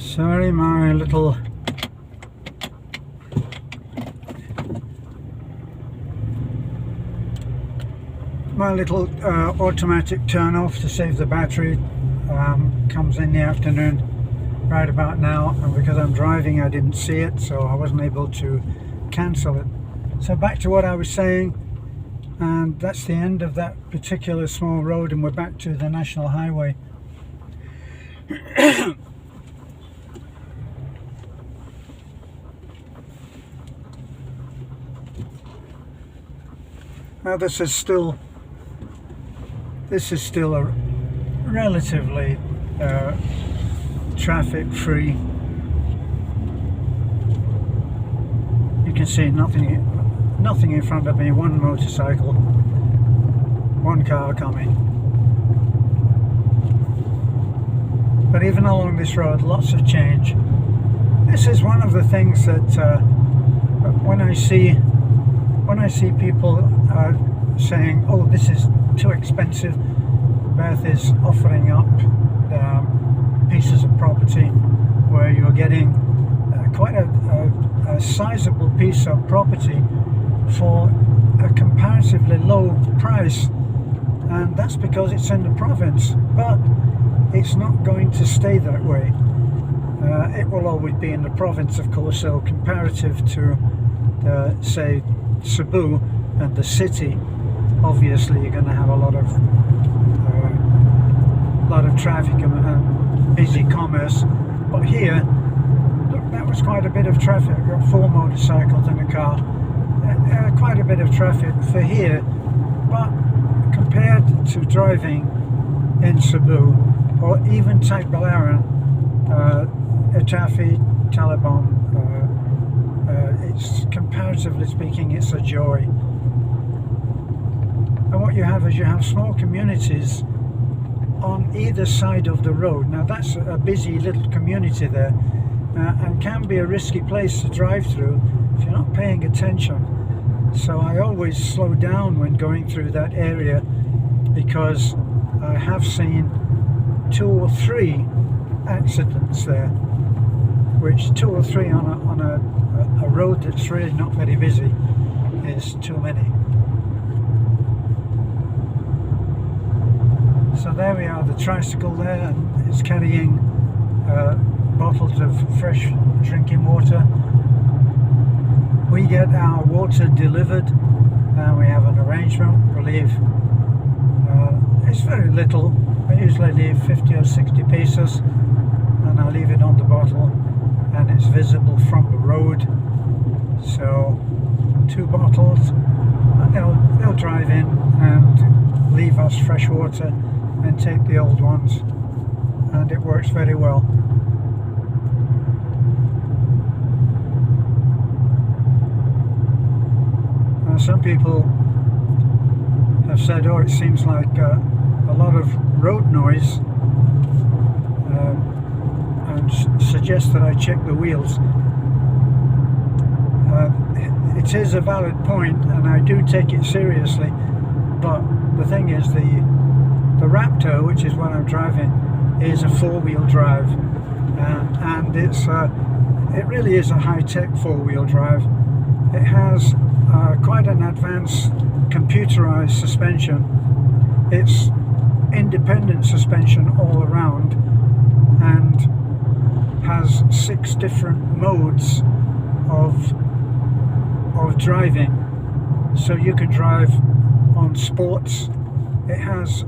Sorry, my little automatic turn off to save the battery comes in the afternoon right about now, and because I'm driving I didn't see it, so I wasn't able to cancel it. So back to what I was saying, and that's the end of that particular small road, and we're back to the national highway. Now this is still a relatively traffic free. You can see nothing in front of me, one motorcycle, one car coming. But even along this road, lots of change. This is one of the things that when I see people saying, "Oh, this is too expensive," Beth is offering up pieces of property where you're getting quite a sizable piece of property for a comparatively low price, and that's because it's in the province. But it's not going to stay that way. It will always be in the province, of course, so comparative to say Cebu and the city, obviously you're going to have a lot of traffic and busy commerce. But here, look, that was quite a bit of traffic. I've got 4 motorcycles and a car. Quite a bit of traffic for here, but compared to driving in Cebu or even Tagbilaran, Itafi, Talabon, it's comparatively speaking, it's a joy. And what you have is you have small communities on either side of the road. Now that's a busy little community there, and can be a risky place to drive through if you're not paying attention. So I always slow down when going through that area, because I have seen 2 or 3 accidents there, which 2 or 3 on a road that's really not very busy is too many. So there we are, the tricycle there, and it's carrying bottles of fresh drinking water. We get our water delivered, and we have an arrangement. We leave, it's very little. I usually leave 50 or 60 pesos, and I leave it on the bottle, and it's visible from the road. So 2 bottles, and they'll drive in and leave us fresh water and take the old ones, and it works very well. Some people have said, "Oh, it seems like a lot of road noise," and suggest that I check the wheels. It is a valid point, and I do take it seriously, but the thing is, the Raptor, which is what I'm driving, is a 4-wheel drive, and it really is a high-tech 4-wheel drive. It has quite an advanced computerized suspension. It's independent suspension all around, and has 6 different modes of driving. So you can drive on sports. It has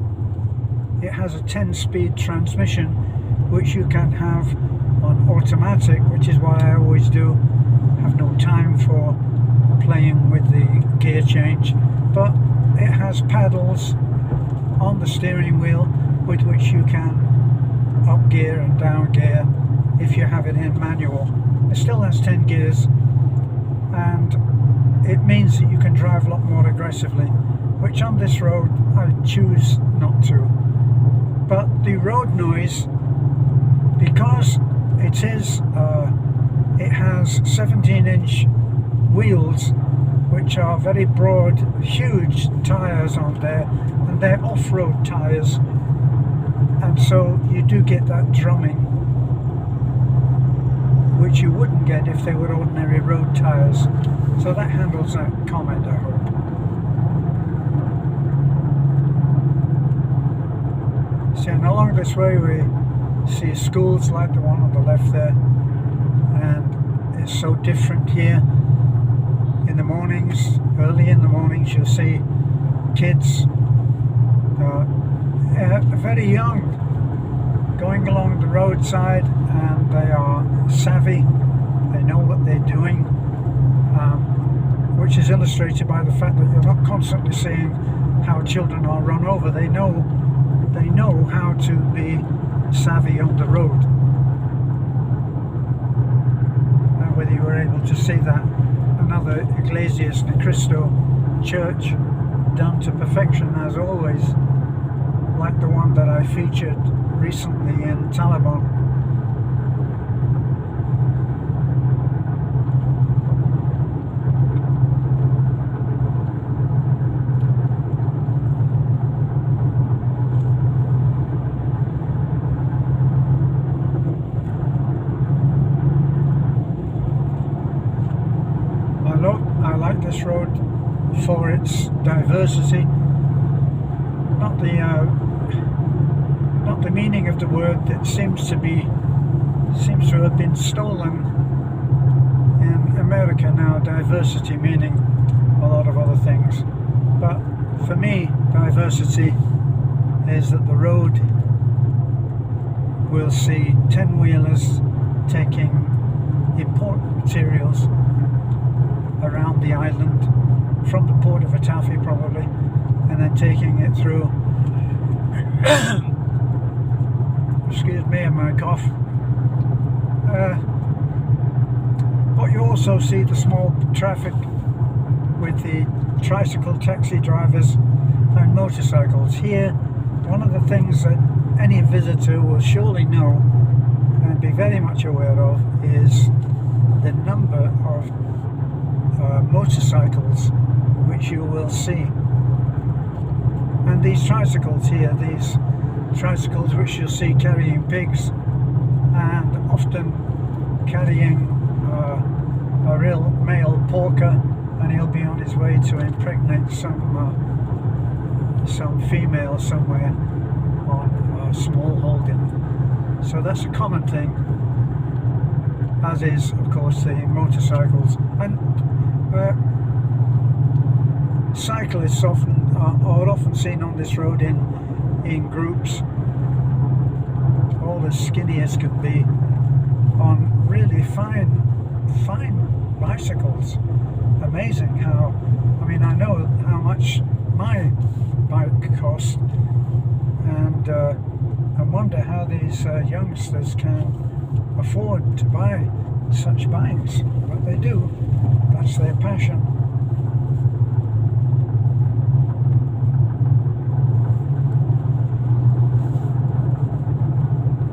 a 10-speed transmission, which you can have on automatic, which is what I always do. Have no time for playing with the gear change, but it has paddles on the steering wheel with which you can up gear and down gear if you have it in manual. It still has 10 gears, and it means that you can drive a lot more aggressively, which on this road I choose not to. But the road noise, because it has 17-inch wheels, which are very broad, huge tyres on there, and they're off-road tyres, and so you do get that drumming. which you wouldn't get if they were ordinary road tyres. So that handles that comment, I hope. See, and along this way we see schools like the one on the left there, and it's so different here. In the mornings, early in the mornings, you'll see kids, very young, going along the roadside, and they are savvy, they know what they're doing, which is illustrated by the fact that you're not constantly seeing how children are run over. They know how to be savvy on the road. And whether you were able to see that, another Iglesias de Cristo church done to perfection as always, like the one that I featured recently in Taliban. I like this road for its diversity, not the meaning of the word that seems to have been stolen in America now, diversity meaning a lot of other things. But for me, diversity is that the road will see 10-wheelers taking important materials around the island from the port of Atafi probably, and then taking it through excuse me and my cough. But you also see the small traffic with the tricycle taxi drivers and motorcycles. Here, one of the things that any visitor will surely know and be very much aware of is the number of motorcycles which you will see. And these tricycles here, these tricycles which you'll see carrying pigs, and often carrying a real male porker, and he'll be on his way to impregnate some female somewhere on a small holding. So that's a common thing, as is of course the motorcycles. And cyclists are often seen on this road in groups, all as skinny as can be, on really fine bicycles. Amazing how, I mean, I know how much my bike cost, and I wonder how these youngsters can afford to buy such bikes, but they do. That's their passion.